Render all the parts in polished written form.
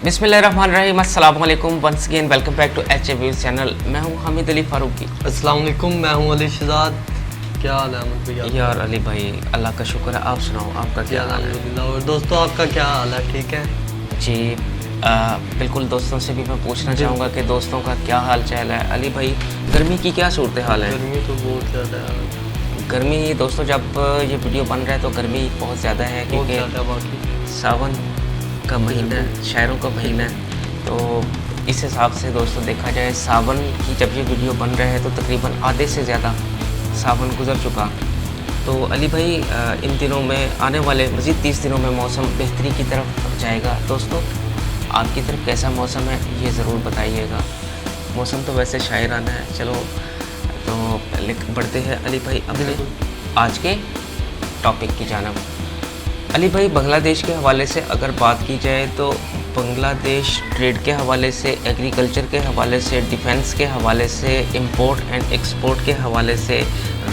बिस्मिल्लाहिर्रहमानिर्रहीम, अस्सलाम वालेकुम, once again welcome back to H views channel. मैं हूं हामिद अली फारूकी। अस्सलाम वालेकुम, मैं हूं अली शहजाद। क्या हाल है अहमद भैया? यार अली भाई, अल्लाह का शुक्र है, आप सुनाओ आपका क्या हाल है? अल्हम्दुलिल्लाह। और दोस्तों आपका क्या हाल है? ठीक है जी। बिल्कुल, दोस्तों से भी मैं पूछना चाहूँगा कि दोस्तों का क्या हाल चाल है। अली भाई, गर्मी की क्या सूरत हाल है? गर्मी तो बहुत ज़्यादा है। गर्मी दोस्तों, जब ये वीडियो बन रहा है तो गर्मी बहुत ज़्यादा है बहुत क्योंकि ज़्यादा बाकी सावन का महीना है, शायरों का महीना है। तो इस हिसाब से दोस्तों देखा जाए, सावन की जब ये वीडियो बन रहा है तो तकरीबन आधे से ज़्यादा सावन गुजर चुका। तो अली भाई, इन दिनों में आने वाले मज़ीद 30 दिनों में मौसम बेहतरी की तरफ जाएगा। दोस्तों, आपकी तरफ कैसा मौसम है ये ज़रूर बताइएगा। मौसम तो वैसे शायराना है। चलो तो बढ़ते हैं अली भाई अपने आज के टॉपिक की जानिब। अली भाई, बांग्लादेश के हवाले से अगर बात की जाए तो बांग्लादेश ट्रेड के हवाले से, एग्रीकल्चर के हवाले से, डिफेंस के हवाले से, इंपोर्ट एंड एक्सपोर्ट के हवाले से,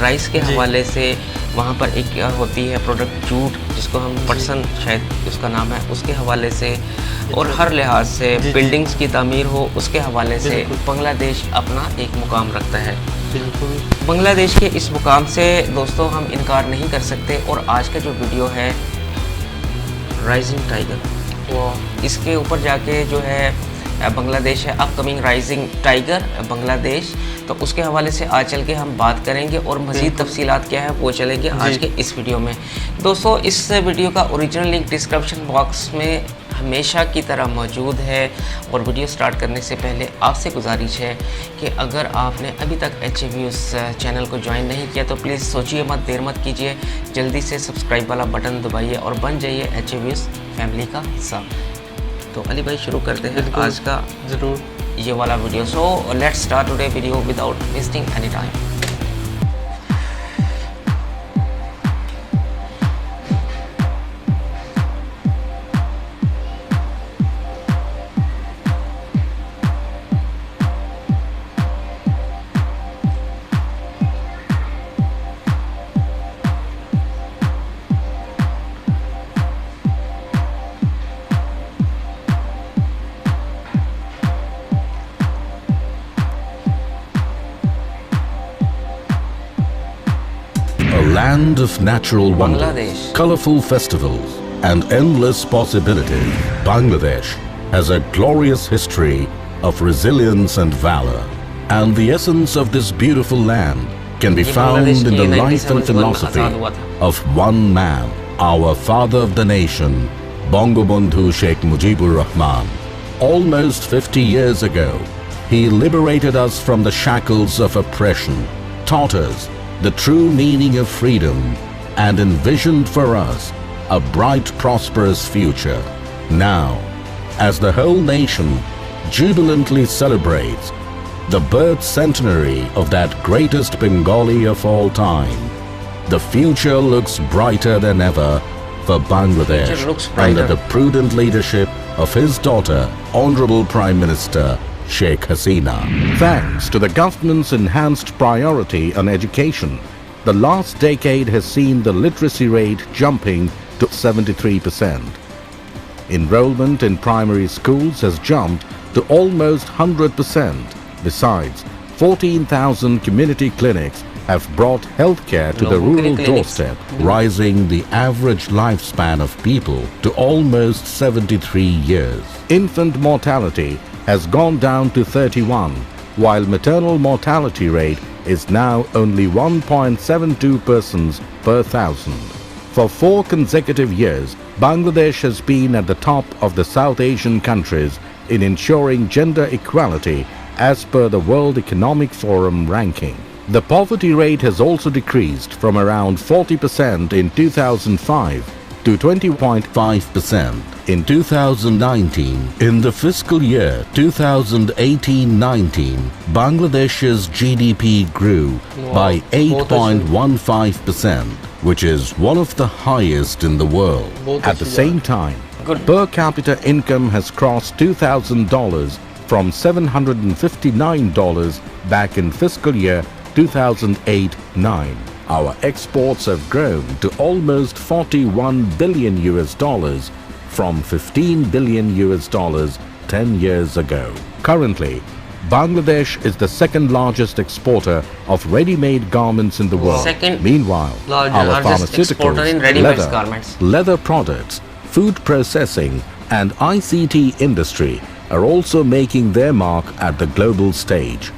राइस के हवाले से, वहाँ पर एक होती है प्रोडक्ट जूट जिसको हम पटसन शायद उसका नाम है, उसके हवाले से, और हर लिहाज से बिल्डिंग्स की तामीर हो उसके हवाले से बांग्लादेश अपना एक मुकाम रखता है। बिल्कुल, बांग्लादेश के इस मुकाम से दोस्तों हम इनकार नहीं कर सकते। और आज का जो वीडियो है राइजिंग टाइगर, वो इसके ऊपर जाके जो है बांग्लादेश है अपकमिंग राइजिंग टाइगर बांग्लादेश, तो उसके हवाले से आज चल के हम बात करेंगे और मज़ीद तफसीलात क्या है वो चलेंगे आज के इस वीडियो में। दोस्तों, इस वीडियो का ओरिजिनल लिंक डिस्क्रिप्शन बॉक्स में हमेशा की तरह मौजूद है। और वीडियो स्टार्ट करने से पहले आपसे गुजारिश है कि अगर आपने अभी तक एच व्यूज़ चैनल को ज्वाइन नहीं किया तो प्लीज़ सोचिए मत, देर मत कीजिए, जल्दी से सब्सक्राइब वाला बटन दबाइए और बन जाइए एच व्यूज़ फैमिली का हिस्सा। तो अली भाई, शुरू करते हैं आज का ज़रूर ये वाला video. So let's start today video without wasting any time. A land of natural wonders, Bangladesh. colorful festivals, and endless possibilities, Bangladesh has a glorious history of resilience and valor. And the essence of this beautiful land can be found in the life and philosophy of one man, our father of the nation, Bangabandhu Sheikh Mujibur Rahman. Almost 50 years ago, he liberated us from the shackles of oppression, taught us the true meaning of freedom, and envisioned for us a bright, prosperous future. Now, as the whole nation jubilantly celebrates the birth centenary of that greatest Bengali of all time, the future looks brighter than ever for Bangladesh under the prudent leadership of his daughter, Honorable Prime Minister Sheikh Hasina. Thanks to the government's enhanced priority on education, the last decade has seen the literacy rate jumping to 73%. Enrollment in primary schools has jumped to almost 100%. Besides, 14,000 community clinics have brought healthcare to the rural doorstep, rising the average lifespan of people to almost 73 years. Infant mortality has gone down to 31, while maternal mortality rate is now only 1.72 persons per thousand. For 4 consecutive years, Bangladesh has been at the top of the South Asian countries in ensuring gender equality as per the World Economic Forum ranking. The poverty rate has also decreased from around 40% in 2005 to 20.5% in 2019. In the fiscal year 2018-19, Bangladesh's GDP grew by 8.15%, which is one of the highest in the world. At the same time, per capita income has crossed $2,000 from $759 back in fiscal year 2008-9. Our exports have grown to almost 41 billion US dollars from 15 billion US dollars 10 years ago. Currently, Bangladesh is the second largest exporter of ready-made garments in the world. Second Meanwhile, our largest exporter in ready-made garments. leather products, food processing and ICT industry are also making their mark at the global stage.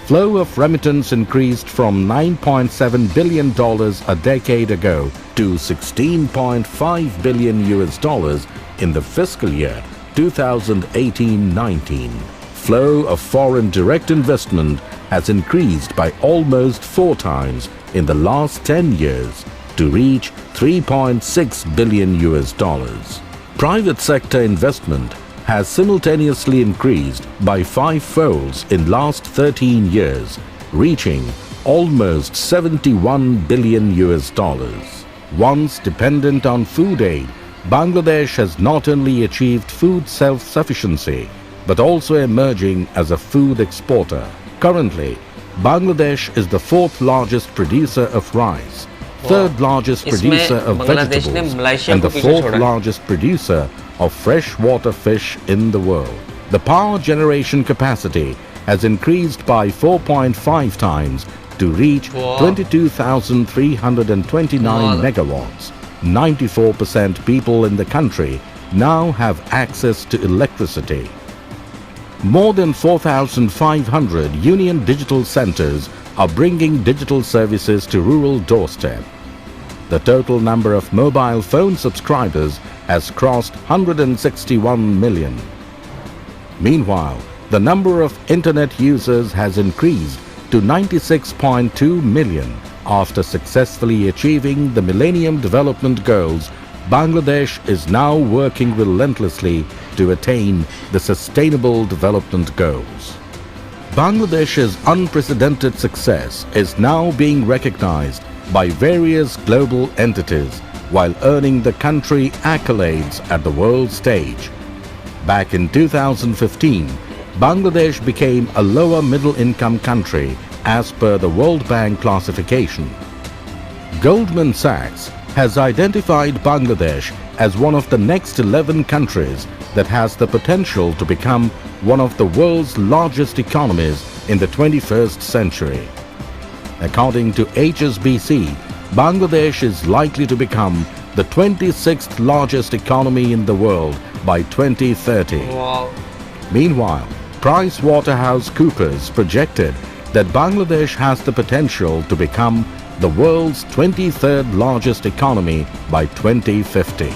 Flow of remittance increased from $9.7 billion a decade ago to $16.5 billion US dollars in the fiscal year 2018-19. Flow of foreign direct investment has increased by almost 4 times in the last 10 years to reach $3.6 billion US dollars. Private sector investment has simultaneously increased by 5-folds in last 13 years, reaching almost 71 billion US dollars. Once dependent on food aid, Bangladesh has not only achieved food self-sufficiency, but also emerging as a food exporter. Currently, Bangladesh is the 4th largest producer of rice, 3rd largest producer of Bangladesh ने vegetables, Malaysia and को the पीछे 4th छोड़ा। largest producer of freshwater fish in the world. The power generation capacity has increased by 4.5 times to reach 22,329 megawatts. 94% people in the country now have access to electricity. More than 4,500 Union Digital Centers are bringing digital services to rural doorstep. The total number of mobile phone subscribers has crossed 161 million. Meanwhile, the number of internet users has increased to 96.2 million. After successfully achieving the Millennium Development Goals, Bangladesh is now working relentlessly to attain the Sustainable Development Goals. Bangladesh's unprecedented success is now being recognized by various global entities while earning the country accolades at the world stage. Back in 2015, Bangladesh became a lower middle-income country as per the World Bank classification. Goldman Sachs has identified Bangladesh as one of the next 11 countries that has the potential to become one of the world's largest economies in the 21st century. According to HSBC, Bangladesh is likely to become the 26th largest economy in the world by 2030. Wow. Meanwhile, PricewaterhouseCoopers projected that Bangladesh has the potential to become the world's 23rd largest economy by 2050.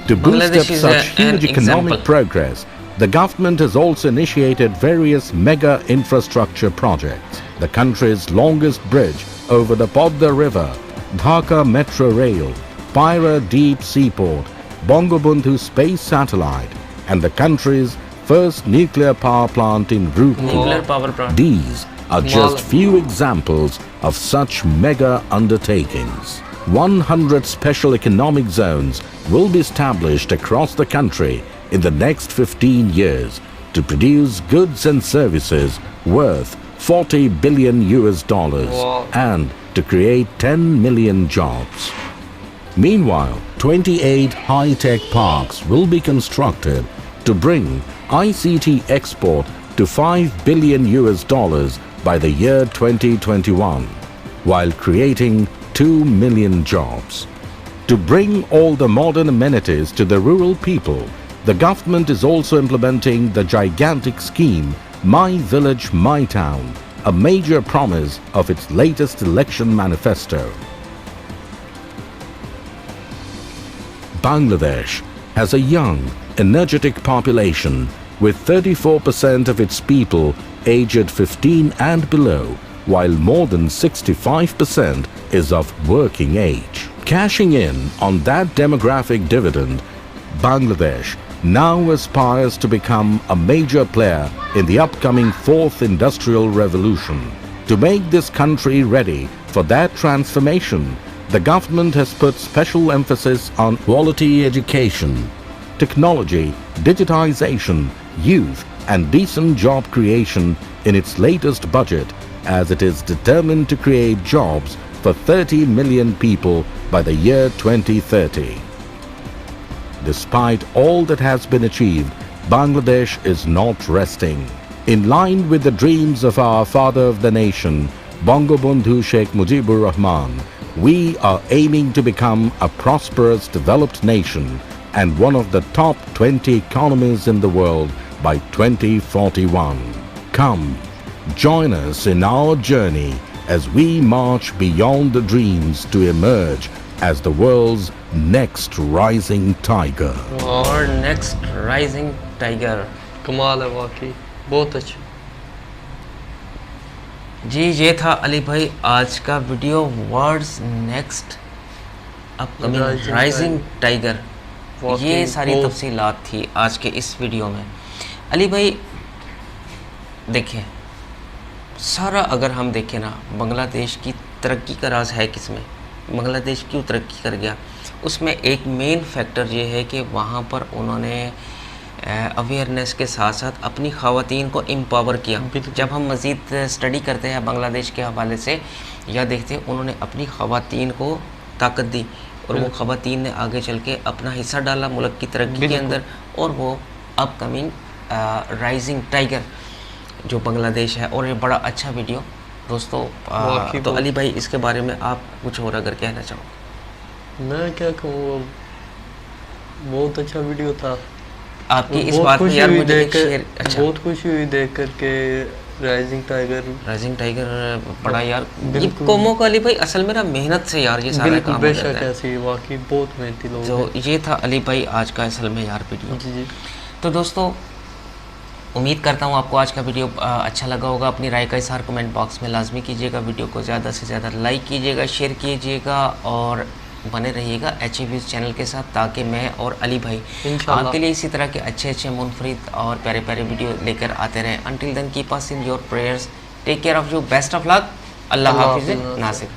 To boost up Bangladesh is such an huge economic example. progress, the government has also initiated various mega infrastructure projects. The country's longest bridge over the Podda River, Dhaka Metro Rail, Pyra Deep Seaport, Bangabandhu Space Satellite, and the country's first nuclear power plant in Nuclear Roorkee. power plant. These are just few examples of such mega undertakings. 100 special economic zones will be established across the country in the next 15 years to produce goods and services worth 40 billion US dollars and to create 10 million jobs. Meanwhile, 28 high-tech parks will be constructed to bring ICT export to 5 billion US dollars by the year 2021, while creating 2 million jobs. To bring all the modern amenities to the rural people, the government is also implementing the gigantic scheme My Village, My Town, a major promise of its latest election manifesto. Bangladesh has a young, energetic population with 34% of its people aged 15 and below, while more than 65% is of working age. Cashing in on that demographic dividend, Bangladesh now aspires to become a major player in the upcoming fourth industrial revolution. To make this country ready for that transformation, the government has put special emphasis on quality education, technology, digitization, youth and decent job creation in its latest budget, as it is determined to create jobs for 30 million people by the year 2030. Despite all that has been achieved, Bangladesh is not resting. In line with the dreams of our father of the nation, Bangabandhu Sheikh Mujibur Rahman, we are aiming to become a prosperous, developed nation and one of the top 20 economies in the world by 2041. Come, join us in our journey as we march beyond the dreams to emerge as the world's next rising tiger. और next rising tiger. कमाल है वाकई, बहुत अच्छा। जी ये था अली भाई आज का video, words next upcoming rising tiger. ये सारी तफसीलात थी आज के इस वीडियो में। अली भाई देखिए, सारा अगर हम देखें ना, बांग्लादेश की तरक्की का राज है किसमें, बांग्लादेश क्यों तरक्की कर गया, उसमें एक मेन फैक्टर ये है कि वहाँ पर उन्होंने अवेयरनेस के साथ साथ अपनी ख़वातीन को एम्पावर किया। जब हम मज़ीद स्टडी करते हैं बांग्लादेश के हवाले से या देखते हैं, उन्होंने अपनी ख़वातीन को ताकत दी और वो ख़वातीन ने आगे चल के अपना हिस्सा डाला मुल्क की तरक्की के अंदर, और वो अपकमिंग राइजिंग टाइगर जो बांग्लादेश है। और ये बड़ा अच्छा वीडियो दोस्तों। तो अली भाई इसके बारे में आप कुछ और अगर कहना चाहो। मैं क्या कहूँ, बहुत अच्छा वीडियो था आपकी इस बात में यार मुझे एक शेयर, अच्छा बहुत खुशी हुई देख कर के राइजिंग टाइगर बड़ा यार, ये कोमो का अली भाई असल में ना मेहनत से यार ये सारा काम हो जाता है। ऐसी वाकई बहुत मेहनती लोग। तो ये था अली भाई आज का असल में यार वीडियो। जी। तो दोस्तों उम्मीद करता हूँ आपको आज का वीडियो अच्छा लगा होगा। अपनी राय का इज़हार कमेंट बॉक्स में लाजमी कीजिएगा, वीडियो को ज़्यादा से ज़्यादा लाइक कीजिएगा, शेयर कीजिएगा और बने रहिएगा HAViews चैनल के साथ, ताकि मैं और अली भाई आपके लिए इसी तरह के अच्छे मुनफरिद और प्यारे प्यारे वीडियो लेकर आते रहें। Until then keep us in your prayers, take care of you, best of luck, अल्लाह हाफिज़ नासिर।